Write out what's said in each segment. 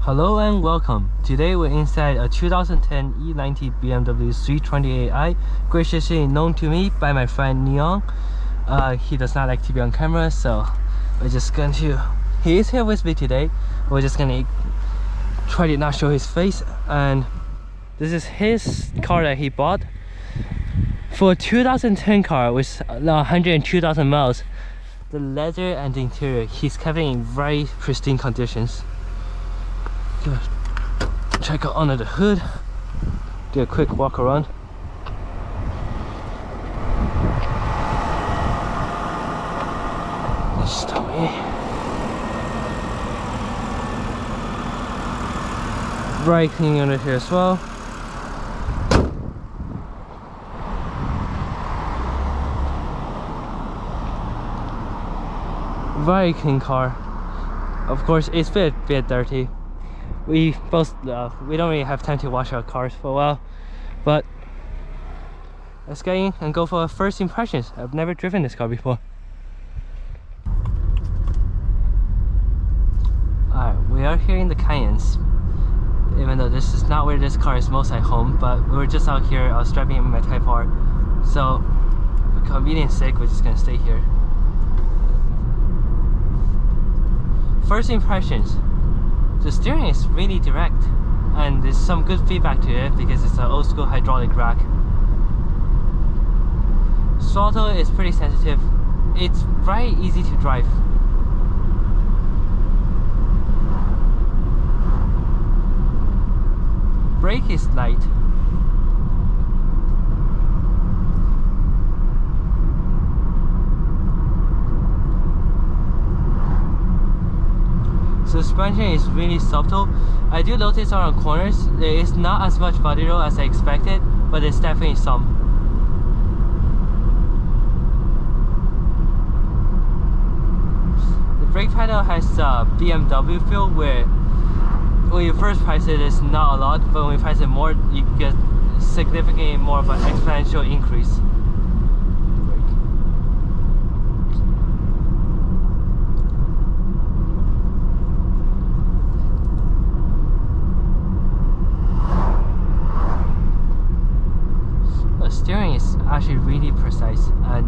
Hello and welcome. Today we're inside a 2010 E90 BMW 328i, graciously known to me by my friend Neon. He does not like to be on camera, so we're just going to... He is here with me today. We're just going to try to not show his face. And this is his car that he bought. For a 2010 car with 102,000 miles, the leather and the interior, he's kept it in very pristine conditions. Check out under the hood, do a quick walk around. Stop me. Very clean under here as well. Very clean car. Of course, it's a bit dirty. We both we don't really have time to wash our cars for a while, but let's get in and go for first impressions. I've never driven this car before. Alright, we are here in the Cayennes, even though this is not where this car is most at home, but we were just out here. I was driving in my Type R, so for convenience sake we're just gonna stay here. First impressions. The steering is really direct, and there's some good feedback to it because it's an old school hydraulic rack. Throttle is pretty sensitive. It's very easy to drive. Brake is light. Suspension is really subtle. I do notice on corners there is not as much body roll as I expected, but there's definitely some. The brake pedal has a BMW feel where when you first price it, it's not a lot, but when you price it more, you get significantly more of an exponential increase. Steering is actually really precise and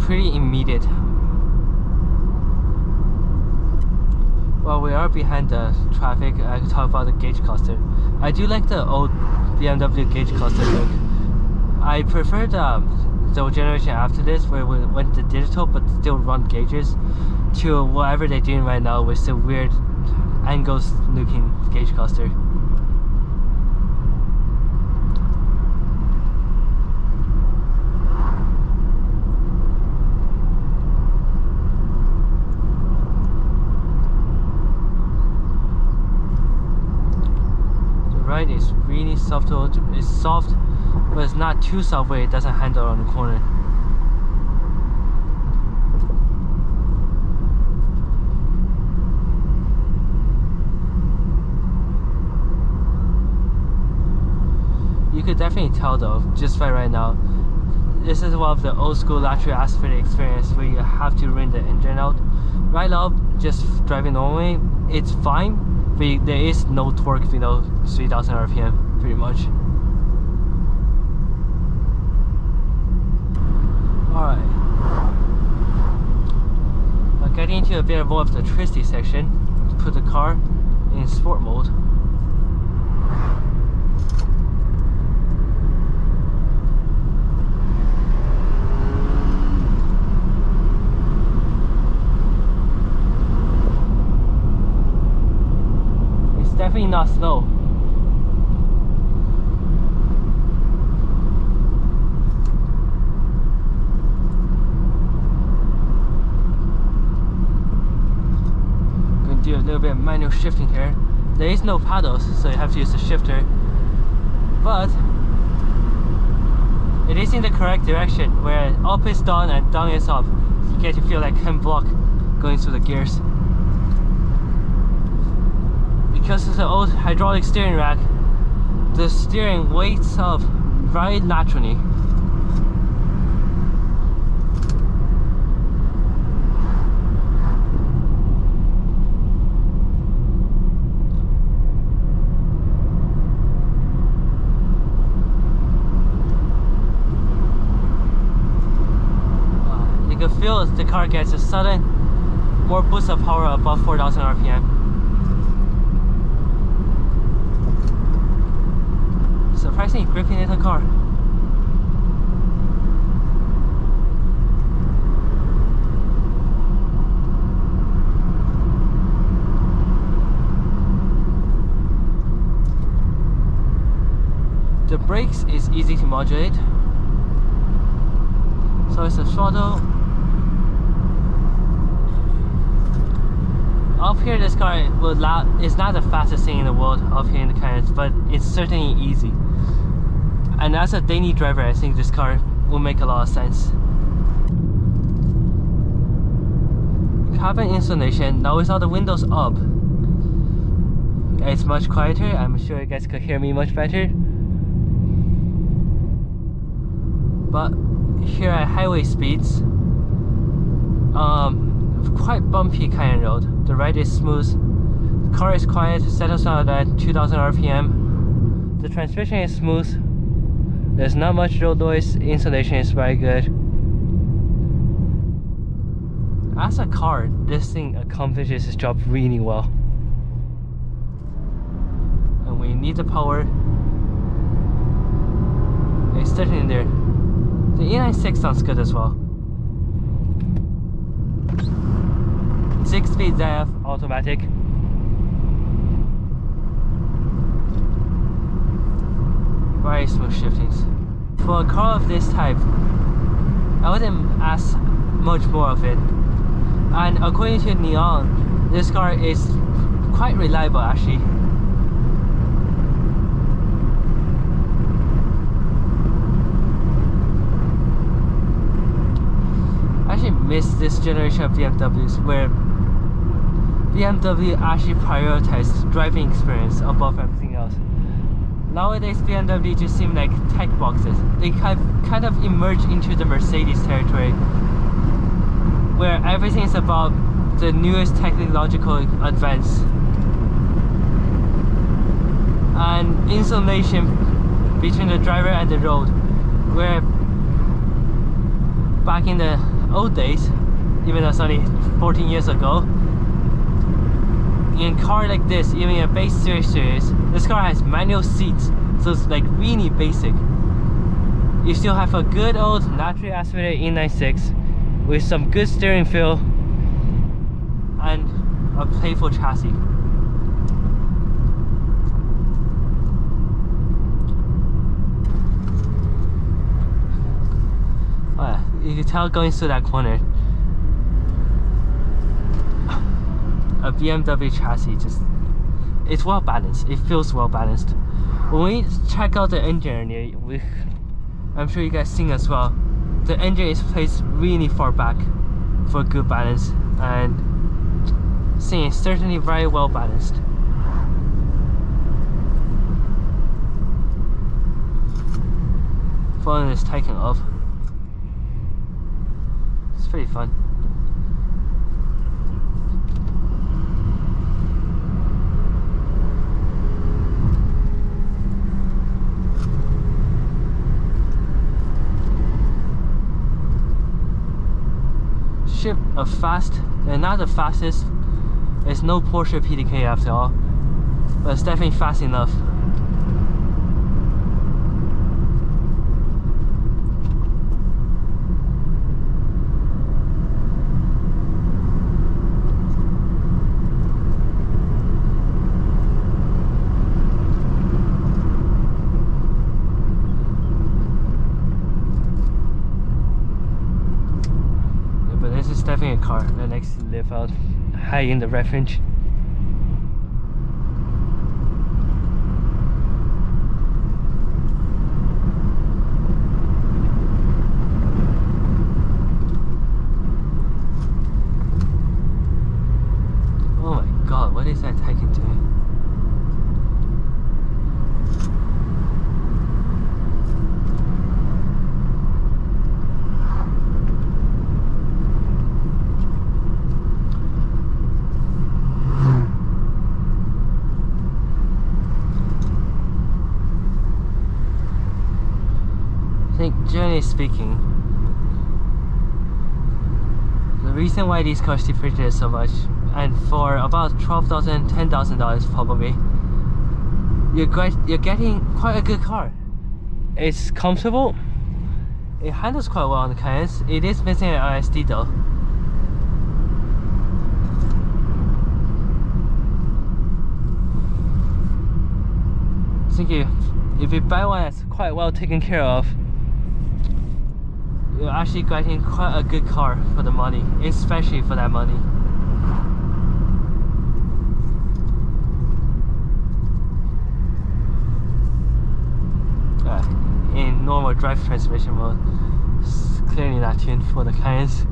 pretty immediate. While we are behind the traffic, I can talk about the gauge cluster. I do like the old BMW gauge cluster look. I prefer the generation after this, where we went to digital but still run gauges, to whatever they're doing right now with the weird angles looking gauge cluster. Is really soft. It's soft, but it's not too soft where it doesn't handle on the corner. You could definitely tell though, just right now, this is one of the old school lateral aspirated experience where you have to ring the engine out. Right now, just driving normally, it's fine. But there is no torque below 3000 RPM, pretty much. Alright. Now getting into a bit more of the twisty section, put the car in sport mode. Definitely not slow. Gonna do a little bit of manual shifting here. There is no paddles, so you have to use the shifter, but it is in the correct direction, where up is down and down is up. You get to feel like hand block going through the gears. Because it's an old hydraulic steering rack, the steering weights up very naturally. You can feel the car gets a sudden more boost of power above 4,000 RPM. Surprisingly grippy little car. The brakes is easy to modulate. So it's a throttle. Up here, this car is not the fastest thing in the world up here in the canyons, but it's certainly easy. And as a daily driver, I think this car will make a lot of sense. Cabin insulation. Now with all the windows up, it's much quieter. I'm sure you guys could hear me much better. But here at highway speeds, quite bumpy canyon road. The ride is smooth. The car is quiet, settles out at 2,000 RPM. The transmission is smooth. There's not much road noise. Insulation is very good. As a car, this thing accomplishes its job really well. And when you need the power, it's certainly there. The E90 sounds good as well. 6-speed ZF automatic. Very smooth shiftings. For a car of this type, I wouldn't ask much more of it. And according to Neon, this car is quite reliable actually. I actually miss this generation of BMWs where BMW actually prioritized driving experience above everything else. Nowadays, BMW just seem like tech boxes. They kind of emerge into the Mercedes territory, where everything is about the newest technological advance. And insulation between the driver and the road, where back in the old days, even though it's only 14 years ago, in a car like this, even in a base series, this car has manual seats, so it's like really basic. You still have a good old naturally aspirated E90 with some good steering feel and a playful chassis. Oh yeah, you can tell going through that corner. A BMW chassis, it's well balanced. It feels well balanced. When we check out the engine here, I'm sure you guys seen as well, the engine is placed really far back for good balance, and seeing it's certainly very well balanced. Following this taking off, it's pretty fun. Ship a fast, and not the fastest. It's no Porsche PDK after all, but it's definitely fast enough. Definitely a car that likes to live out high in the refuge. Oh my god, what is that Taycan doing? think generally speaking, the reason why these cars depreciate so much, and for about $12,000, $10,000 probably, you're getting quite a good car. It's comfortable. It handles quite well on the Cayennes. It is missing an ISD though. I think if you buy one that's quite well taken care of, you're actually getting quite a good car for the money, especially for that money. In normal drive transmission mode, it's clearly not tuned for the Cayennes.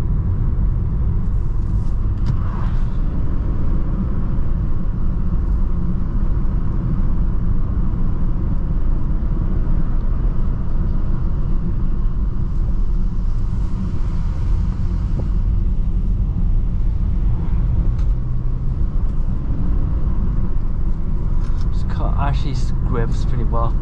This car actually grips pretty well.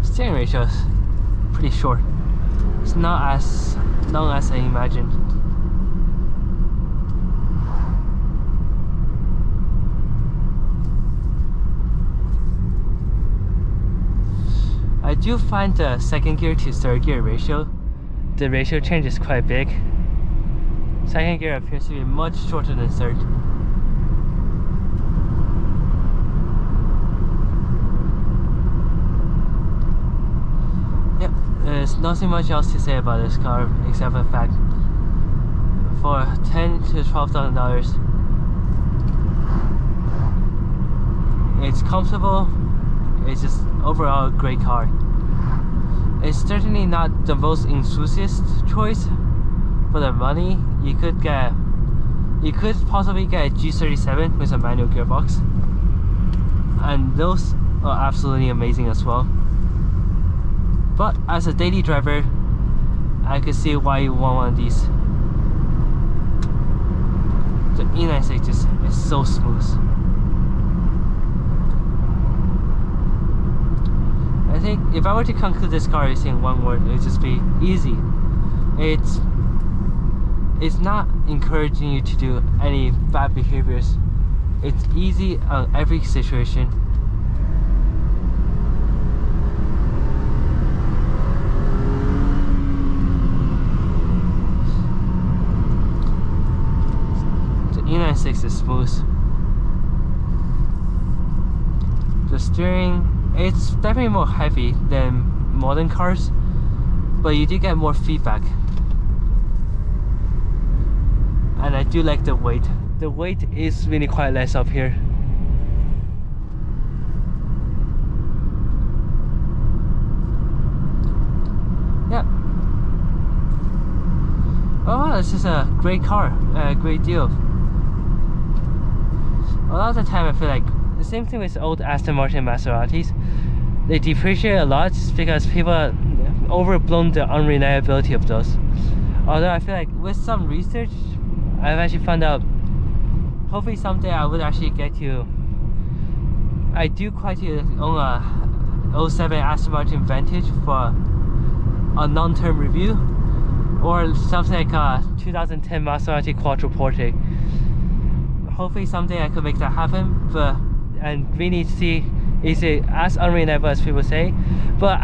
Steering ratio is pretty short. It's not as long as I imagined. I do find the second gear to third gear ratio, the ratio change is quite big. Second gear appears to be much shorter than third. There's nothing much else to say about this car except for the fact for $10,000 to $12,000 it's comfortable, it's just overall a great car. It's certainly not the most enthusiast choice for the money. You could possibly get a G37 with a manual gearbox, and those are absolutely amazing as well. But as a daily driver, I could see why you want one of these. The E90 just is so smooth. I think if I were to conclude this car using one word, it would just be easy. It's not encouraging you to do any bad behaviors. It's easy on every situation. E96 is smooth. The steering, it's definitely more heavy than modern cars, but you do get more feedback. And I do like the weight. The weight is really quite less up here. Yeah. Oh, this is a great car, a great deal. A lot of the time I feel like the same thing with old Aston Martin Maseratis. They depreciate a lot just because people overblown the unreliability of those. Although I feel like with some research, I've actually found out, hopefully someday I would actually get to, I do quite own a 07 Aston Martin Vantage for a non-term review, or something like a 2010 Maserati Quattroporte. Hopefully someday I could make that happen, and we need to see, is it as unreliable as people say? But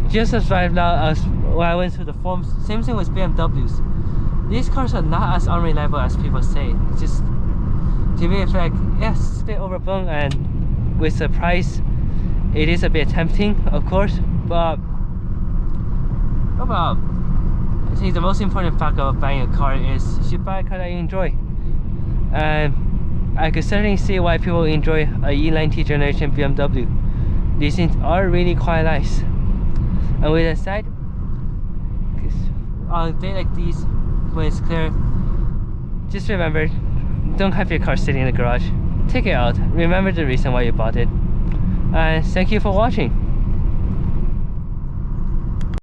just as right now as when I went through the forums, same thing with BMWs. These cars are not as unreliable as people say. It's just, to me, it's like, yes, it's a bit overblown, and with the price, it is a bit tempting, of course. But overall, I think the most important factor of buying a car is you should buy a car that you enjoy. And I could certainly see why people enjoy a E90 generation BMW. These things are really quite nice. And with that said, on a day like these, when it's clear, just remember, don't have your car sitting in the garage. Take it out, remember the reason why you bought it. and thank you for watching.